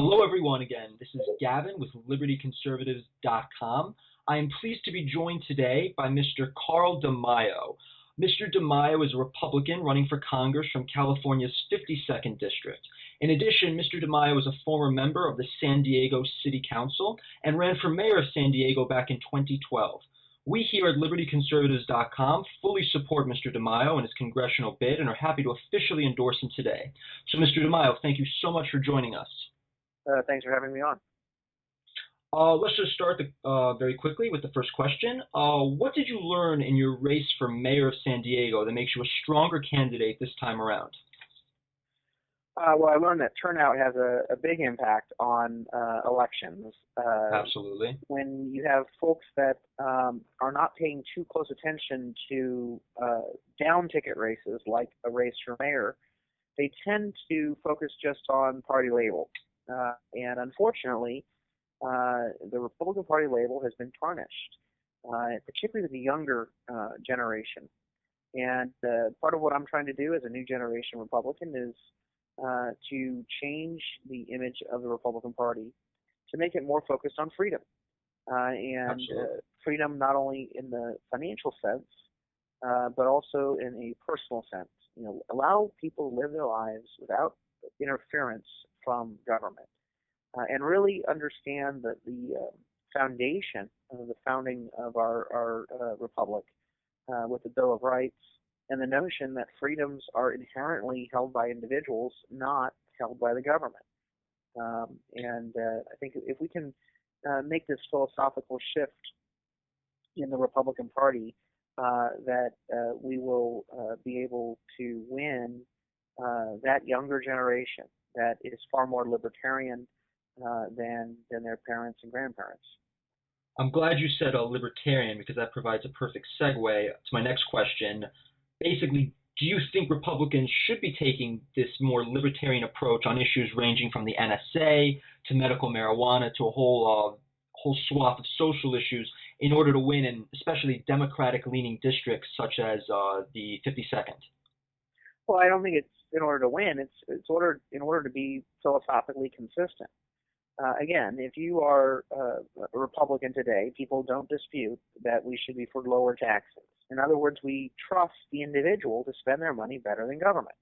Hello, everyone, again. This is Gavin with LibertyConservatives.com. I am pleased to be joined today by Mr. Carl DeMaio. Mr. DeMaio is a Republican running for Congress from California's 52nd District. In addition, Mr. DeMaio is a former member of the San Diego City Council and ran for mayor of San Diego back in 2012. We here at LibertyConservatives.com fully support Mr. DeMaio and his congressional bid and are happy to officially endorse him today. So, Mr. DeMaio, thank you so much for joining us. Thanks for having me on. Let's just start very quickly with the first question. What did you learn in your race for mayor of San Diego that makes you a stronger candidate this time around? Well, I learned that turnout has a big impact on elections. Absolutely. When you have folks that are not paying too close attention to down-ticket races like a race for mayor, they tend to focus just on party label. And unfortunately, the Republican Party label has been tarnished, particularly the younger generation. And part of what I'm trying to do as a new generation Republican is to change the image of the Republican Party to make it more focused on freedom. And freedom not only in the financial sense, but also in a personal sense. You know, allow people to live their lives without interference from government, and really understand that the foundation of the founding of our republic with the Bill of Rights and the notion that freedoms are inherently held by individuals, not held by the government. And I think if we can make this philosophical shift in the Republican Party, that we will be able to win that younger generation that is far more libertarian than their parents and grandparents. I'm glad you said a libertarian because that provides a perfect segue to my next question. Basically, do you think Republicans should be taking this more libertarian approach on issues ranging from the NSA to medical marijuana to a whole swath of social issues in order to win in especially Democratic-leaning districts such as the 52nd? Well, I don't think it's in order to win. It's in order to be philosophically consistent. Again, if you are a Republican today, people don't dispute that we should be for lower taxes. In other words, we trust the individual to spend their money better than government.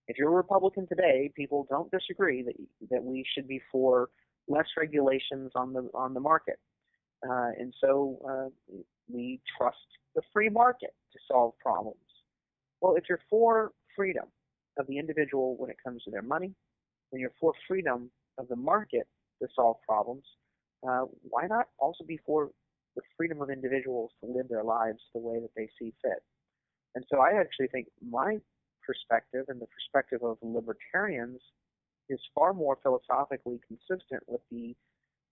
If you're a Republican today, people don't disagree that we should be for less regulations on the market. And so we trust the free market to solve problems. Well, if you're for freedom of the individual when it comes to their money, when you're for freedom of the market to solve problems, why not also be for the freedom of individuals to live their lives the way that they see fit? And so I actually think my perspective and the perspective of libertarians is far more philosophically consistent with the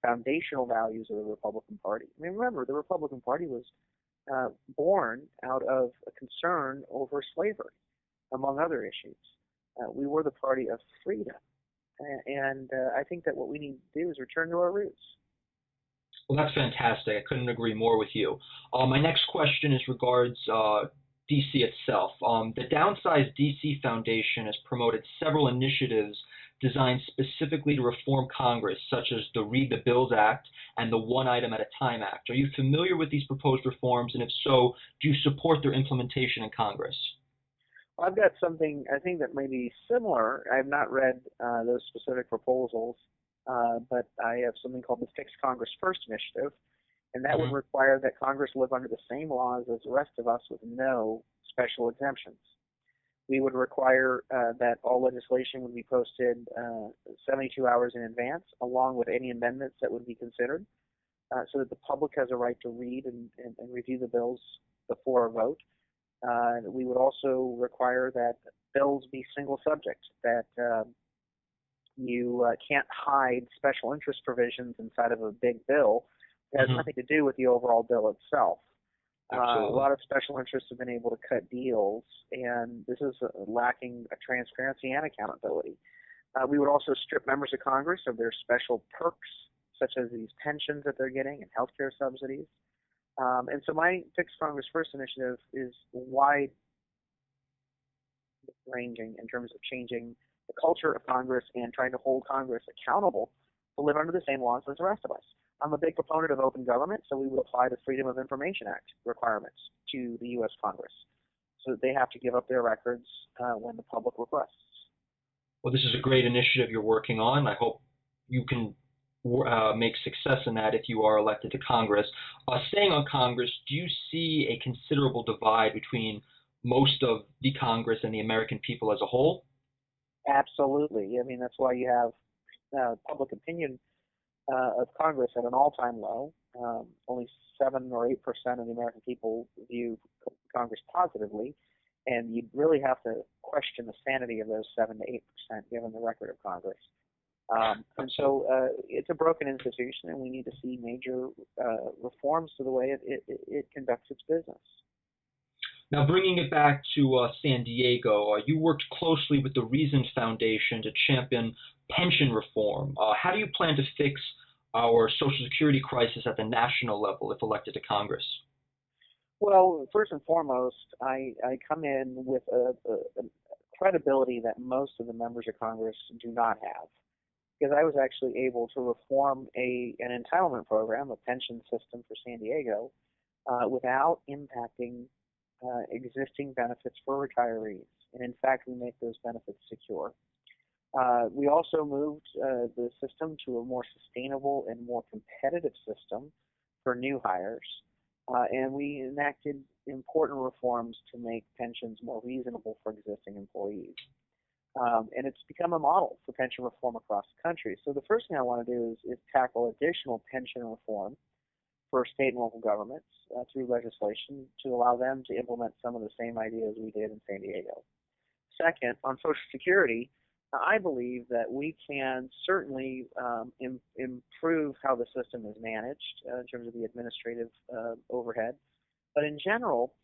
foundational values of the Republican Party. I mean, remember, the Republican Party was born out of a concern over slavery, among other issues. We were the party of freedom. And I think that what we need to do is return to our roots. Well, that's fantastic. I couldn't agree more with you. My next question is regards D.C. itself. The Downsized D.C. Foundation has promoted several initiatives designed specifically to reform Congress, such as the Read the Bills Act and the One Item at a Time Act. Are you familiar with these proposed reforms, and if so, do you support their implementation in Congress? I've got something I think that may be similar. I have not read those specific proposals, but I have something called the Fix Congress First initiative, and that would require that Congress live under the same laws as the rest of us with no special exemptions. We would require that all legislation would be posted 72 hours in advance, along with any amendments that would be considered, so that the public has a right to read and review the bills before a vote. We would also require that bills be single subject, that you can't hide special interest provisions inside of a big bill. It has nothing to do with the overall bill itself. A lot of special interests have been able to cut deals, and this is lacking a transparency and accountability. We would also strip members of Congress of their special perks, such as these pensions that they're getting and health care subsidies. And so my Fix Congress First initiative is wide-ranging in terms of changing the culture of Congress and trying to hold Congress accountable to live under the same laws as the rest of us. I'm a big proponent of open government, so we would apply the Freedom of Information Act requirements to the U.S. Congress, so that they have to give up their records when the public requests. Well, this is a great initiative you're working on. I hope you can make success in that if you are elected to Congress. Staying on Congress, do you see a considerable divide between most of the Congress and the American people as a whole? Absolutely. I mean, that's why you have public opinion of Congress at an all-time low. Only 7 or 8% of the American people view Congress positively, and you'd really have to question the sanity of those 7 to 8% given the record of Congress. And so it's a broken institution, and we need to see major reforms to the way it conducts its business. Now, bringing it back to San Diego, you worked closely with the Reason Foundation to champion pension reform. How do you plan to fix our Social Security crisis at the national level if elected to Congress? Well, first and foremost, I come in with a credibility that most of the members of Congress do not have, because I was actually able to reform an entitlement program, a pension system for San Diego, without impacting existing benefits for retirees. And in fact, we make those benefits secure. We also moved the system to a more sustainable and more competitive system for new hires. And we enacted important reforms to make pensions more reasonable for existing employees. And it's become a model for pension reform across the country. So the first thing I want to do is tackle additional pension reform for state and local governments through legislation to allow them to implement some of the same ideas we did in San Diego. Second, on Social Security, I believe that we can certainly improve how the system is managed in terms of the administrative overhead. But in general,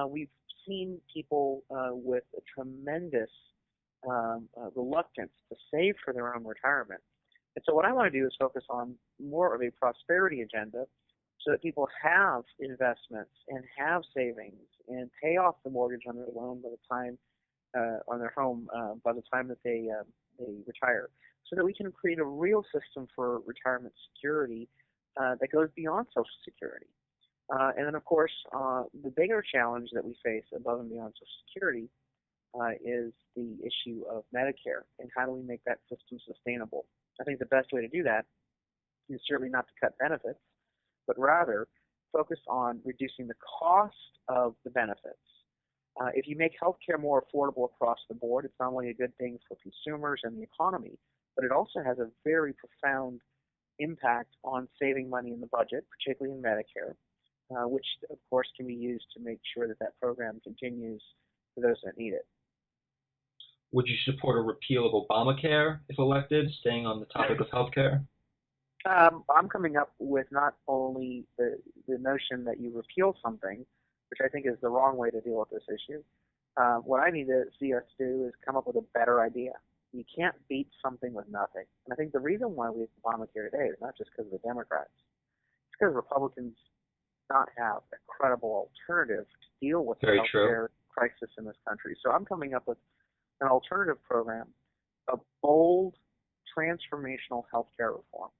we've seen people with a tremendous reluctance to save for their own retirement. And so what I want to do is focus on more of a prosperity agenda so that people have investments and have savings and pay off the mortgage on their loan by the time on their home by the time that they retire, so that we can create a real system for retirement security that goes beyond Social Security. And then, of course, the bigger challenge that we face above and beyond Social Security is the issue of Medicare, and how do we make that system sustainable? I think the best way to do that is certainly not to cut benefits, but rather focus on reducing the cost of the benefits. If you make healthcare more affordable across the board, it's not only a good thing for consumers and the economy, but it also has a very profound impact on saving money in the budget, particularly in Medicare, which, of course, can be used to make sure that that program continues for those that need it. Would you support a repeal of Obamacare if elected, staying on the topic of healthcare? I'm coming up with not only the notion that you repeal something, which I think is the wrong way to deal with this issue. What I need to see us do is come up with a better idea. You can't beat something with nothing. And I think the reason why we have Obamacare today is not just because of the Democrats. It's because Republicans not have a credible alternative to deal with the healthcare crisis in this country. So I'm coming up with an alternative program, a bold, transformational healthcare reform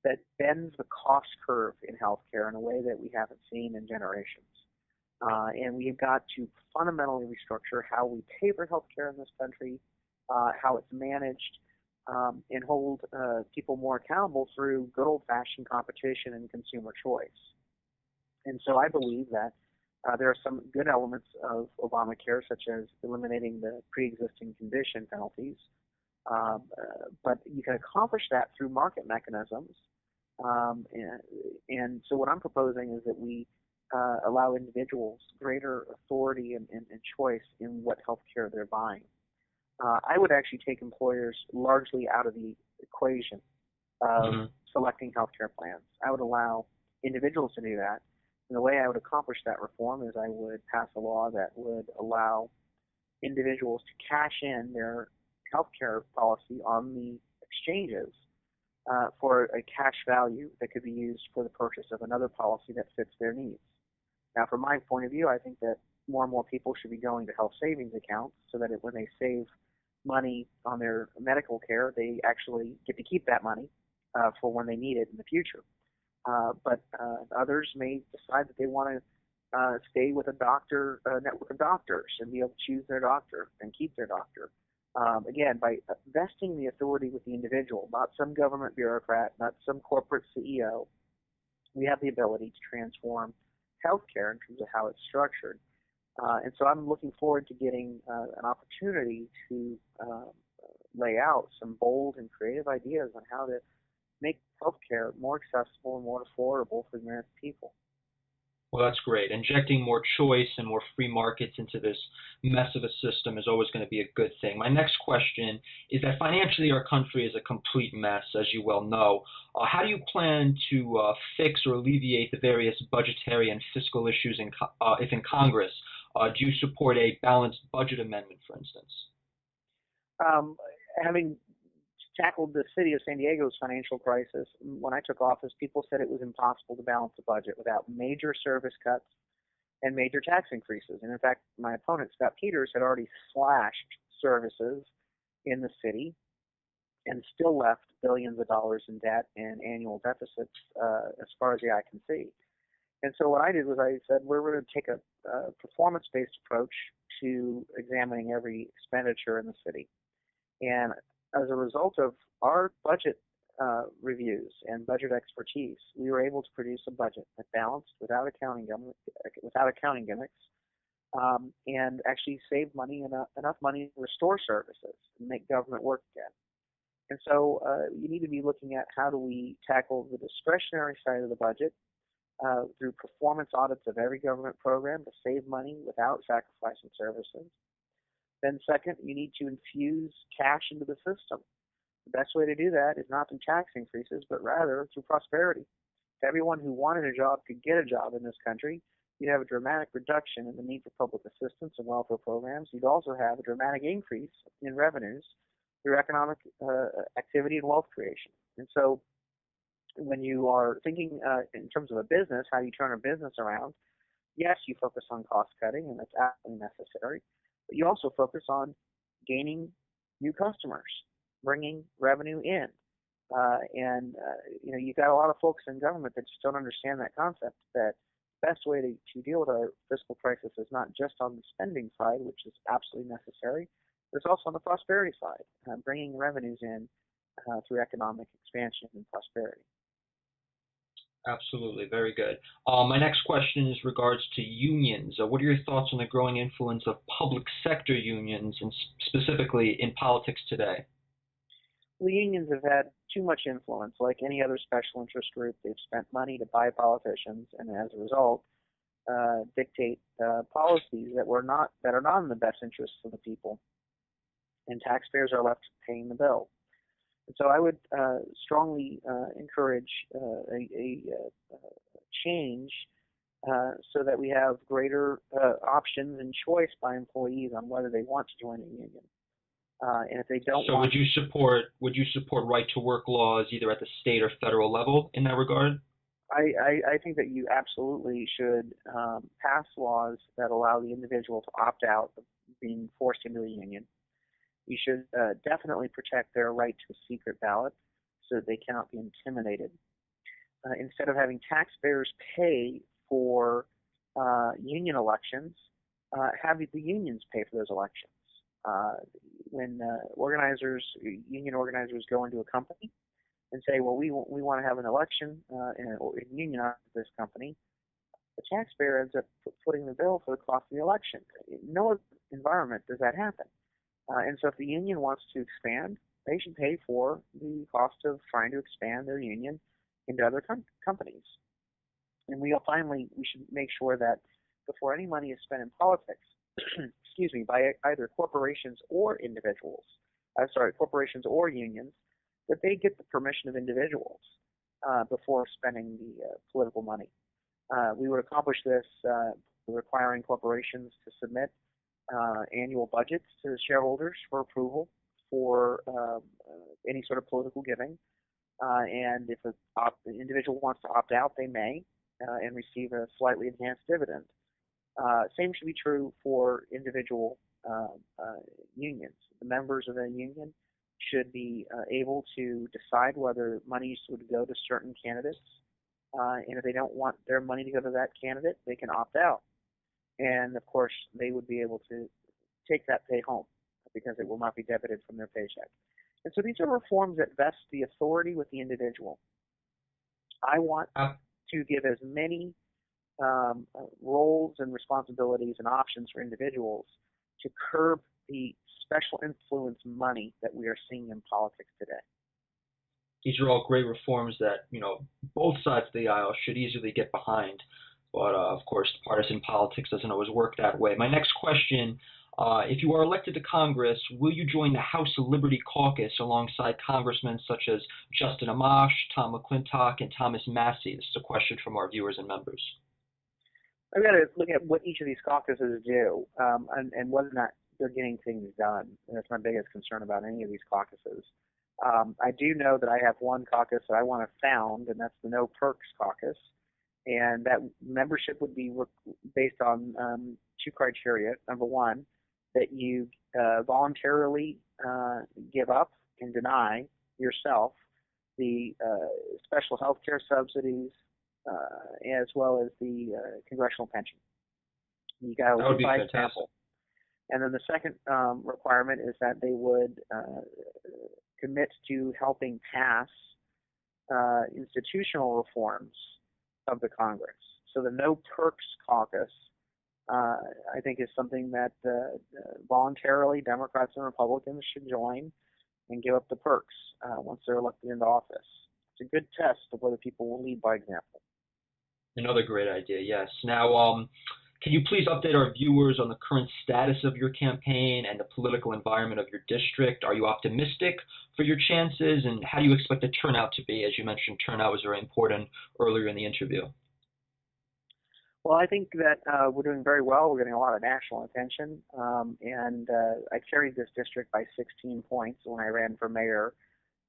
that bends the cost curve in healthcare in a way that we haven't seen in generations. And we've got to fundamentally restructure how we pay for healthcare in this country, how it's managed, and hold people more accountable through good old-fashioned competition and consumer choice. And so I believe that there are some good elements of Obamacare, such as eliminating the pre-existing condition penalties, but you can accomplish that through market mechanisms. And so what I'm proposing is that we allow individuals greater authority and choice in what healthcare they're buying. I would actually take employers largely out of the equation of selecting healthcare plans. I would allow individuals to do that. And the way I would accomplish that reform is I would pass a law that would allow individuals to cash in their healthcare policy on the exchanges for a cash value that could be used for the purchase of another policy that fits their needs. Now, from my point of view, I think that more and more people should be going to health savings accounts so that when they save money on their medical care, they actually get to keep that money for when they need it in the future. But others may decide that they want to stay with a doctor, a network of doctors, and be able to choose their doctor and keep their doctor. Again, by vesting the authority with the individual, not some government bureaucrat, not some corporate CEO, we have the ability to transform healthcare in terms of how it's structured. And so I'm looking forward to getting an opportunity to lay out some bold and creative ideas on how to make healthcare more accessible and more affordable for the American people. Well, that's great. Injecting more choice and more free markets into this mess of a system is always going to be a good thing. My next question is that financially our country is a complete mess, as you well know. How do you plan to fix or alleviate the various budgetary and fiscal issues if in Congress? Do you support a balanced budget amendment, for instance? Having tackled the city of San Diego's financial crisis, when I took office, people said it was impossible to balance the budget without major service cuts and major tax increases. And in fact, my opponent, Scott Peters, had already slashed services in the city and still left billions of dollars in debt and annual deficits as far as the eye can see. And so what I did was I said, we're going to take a performance-based approach to examining every expenditure in the city. And as a result of our budget reviews and budget expertise, we were able to produce a budget that balanced without accounting gimmicks, and actually save money enough money to restore services and make government work again. And so you need to be looking at how do we tackle the discretionary side of the budget through performance audits of every government program to save money without sacrificing services. Then second, you need to infuse cash into the system. The best way to do that is not through tax increases, but rather through prosperity. If everyone who wanted a job could get a job in this country, you'd have a dramatic reduction in the need for public assistance and welfare programs. You'd also have a dramatic increase in revenues through economic activity and wealth creation. And so when you are thinking in terms of a business, how you turn a business around, yes, you focus on cost cutting, and that's absolutely necessary. But you also focus on gaining new customers, bringing revenue in. You've got a lot of folks in government that just don't understand that concept, that the best way to deal with our fiscal crisis is not just on the spending side, which is absolutely necessary, but it's also on the prosperity side, bringing revenues in through economic expansion and prosperity. Absolutely. Very good. My next question is regards to unions. What are your thoughts on the growing influence of public sector unions, and specifically in politics today? Well, unions have had too much influence. Like any other special interest group, they've spent money to buy politicians, and as a result, dictate policies that are not in the best interests of the people, and taxpayers are left paying the bill. And so I would strongly encourage a change so that we have greater options and choice by employees on whether they want to join a union. And if they don't so would you support right to work laws either at the state or federal level in that regard? I think that you absolutely should pass laws that allow the individual to opt out of being forced into a union. You should definitely protect their right to a secret ballot so that they cannot be intimidated. Instead of having taxpayers pay for union elections, have the unions pay for those elections. When union organizers go into a company and say, well, we want to have an election and unionize this company, the taxpayer ends up footing the bill for the cost of the election. In no other environment does that happen. And so if the union wants to expand, they should pay for the cost of trying to expand their union into other companies. And we should make sure that before any money is spent in politics, by either corporations or corporations or unions, that they get the permission of individuals before spending the political money. We would accomplish this requiring corporations to submit annual budgets to the shareholders for approval for any sort of political giving. And if an individual wants to opt out, they may and receive a slightly enhanced dividend. Same should be true for individual unions. The members of a union should be able to decide whether monies would go to certain candidates, and if they don't want their money to go to that candidate, they can opt out. And of course, they would be able to take that pay home because it will not be debited from their paycheck. And so these are reforms that vest the authority with the individual. I want to give as many roles and responsibilities and options for individuals to curb the special influence money that we are seeing in politics today. These are all great reforms that, both sides of the aisle should easily get behind. But, of course, partisan politics doesn't always work that way. My next question, if you are elected to Congress, will you join the House Liberty Caucus alongside congressmen such as Justin Amash, Tom McClintock, and Thomas Massey? This is a question from our viewers and members. I've got to look at what each of these caucuses do and whether or not they're getting things done. And that's my biggest concern about any of these caucuses. I do know that I have one caucus that I want to found, and that's the No Perks Caucus. And that membership would be based on two criteria. Number one, that you voluntarily give up and deny yourself the special health care subsidies as well as the congressional pension. You got to lead by example. And then the second requirement is that they would commit to helping pass institutional reforms of the Congress. So the No Perks Caucus, I think, is something that voluntarily Democrats and Republicans should join and give up the perks once they're elected into office. It's a good test of whether people will lead by example. Another great idea, yes. Now, can you please update our viewers on the current status of your campaign and the political environment of your district? Are you optimistic for your chances, and how do you expect the turnout to be? As you mentioned, turnout was very important earlier in the interview. Well, I think that we're doing very well. We're getting a lot of national attention, and I carried this district by 16 points when I ran for mayor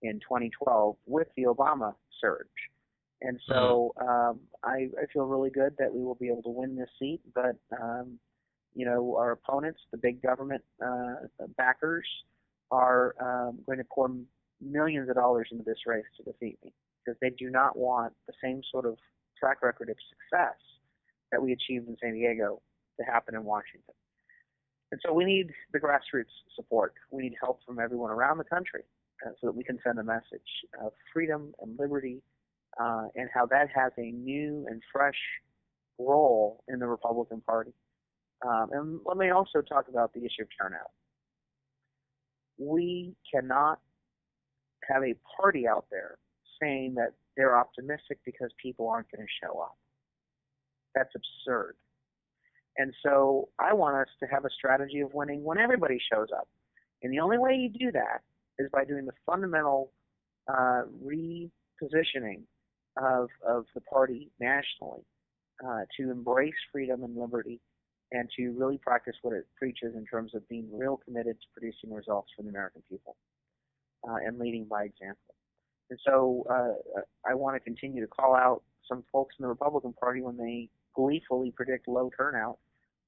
in 2012 with the Obama surge. And so I feel really good that we will be able to win this seat. But, our opponents, the big government backers, are going to pour millions of dollars into this race to defeat me because they do not want the same sort of track record of success that we achieved in San Diego to happen in Washington. And so we need the grassroots support. We need help from everyone around the country so that we can send a message of freedom and liberty and how that has a new and fresh role in the Republican Party. And let me also talk about the issue of turnout. We cannot have a party out there saying that they're optimistic because people aren't going to show up. That's absurd. And so I want us to have a strategy of winning when everybody shows up. And the only way you do that is by doing the fundamental repositioning of the party nationally to embrace freedom and liberty and to really practice what it preaches in terms of being real committed to producing results for the American people and leading by example. And so I want to continue to call out some folks in the Republican Party when they gleefully predict low turnout,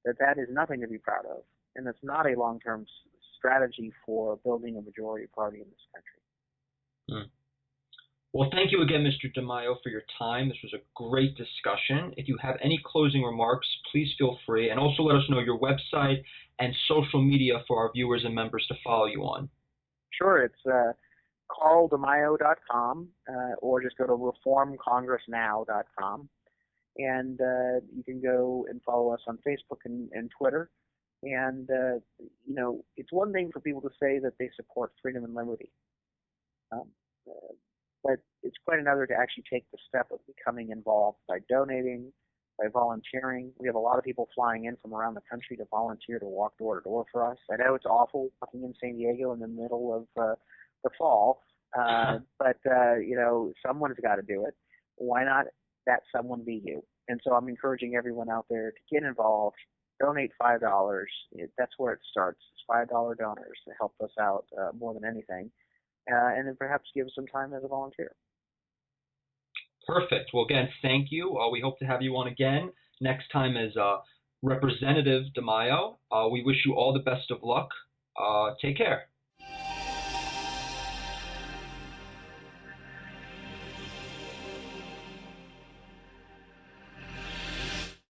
that is nothing to be proud of, and that's not a long-term strategy for building a majority party in this country. Well, thank you again, Mr. DeMaio, for your time. This was a great discussion. If you have any closing remarks, please feel free, and also let us know your website and social media for our viewers and members to follow you on. Sure, it's carldemaio.com or just go to reformcongressnow.com. And you can go and follow us on Facebook and Twitter. And, it's one thing for people to say that they support freedom and liberty. But it's quite another to actually take the step of becoming involved by donating, by volunteering. We have a lot of people flying in from around the country to volunteer to walk door to door for us. I know it's awful walking in San Diego in the middle of the fall, but someone's got to do it. Why not that someone be you? And so I'm encouraging everyone out there to get involved, donate $5. That's where it starts. It's $5 donors to help us out more than anything, and then perhaps give some time as a volunteer. Perfect. Well, again, thank you. We hope to have you on again next time as Representative DeMaio, we wish you all the best of luck. Take care.